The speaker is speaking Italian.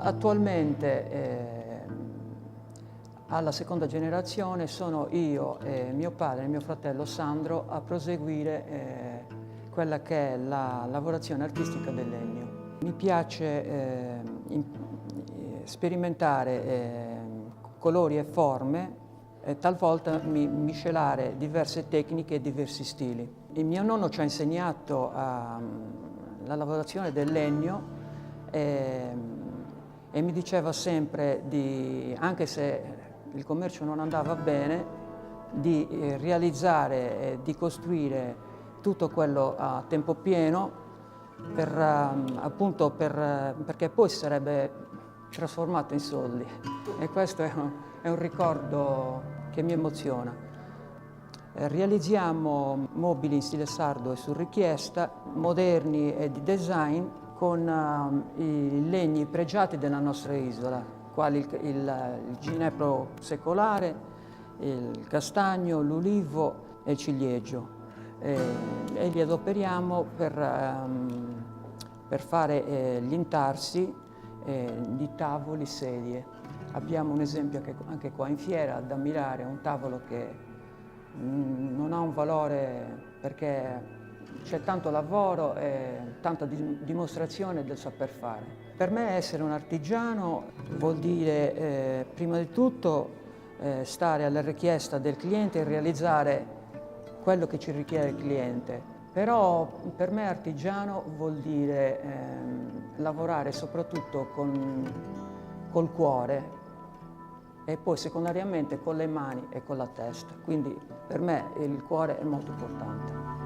Attualmente alla seconda generazione sono io e mio padre e mio fratello Sandro a proseguire quella che è la lavorazione artistica del legno. Mi piace sperimentare colori e forme e talvolta miscelare diverse tecniche e diversi stili. Il mio nonno ci ha insegnato la lavorazione del legno e mi diceva sempre, anche se il commercio non andava bene, di realizzare, di costruire tutto quello a tempo pieno perché poi si sarebbe trasformato in soldi, e questo è un ricordo che mi emoziona. Realizziamo mobili in stile sardo e su richiesta, moderni e di design, con i legni pregiati della nostra isola, quali il ginepro secolare, il castagno, l'ulivo e il ciliegio. E li adoperiamo per fare gli intarsi di tavoli, sedie. Abbiamo un esempio anche qua in fiera da ammirare, un tavolo che non ha un valore perché c'è tanto lavoro e tanta dimostrazione del saper fare. Per me essere un artigiano vuol dire prima di tutto stare alla richiesta del cliente e realizzare quello che ci richiede il cliente. Però per me artigiano vuol dire lavorare soprattutto col cuore e poi secondariamente con le mani e con la testa. Quindi per me il cuore è molto importante.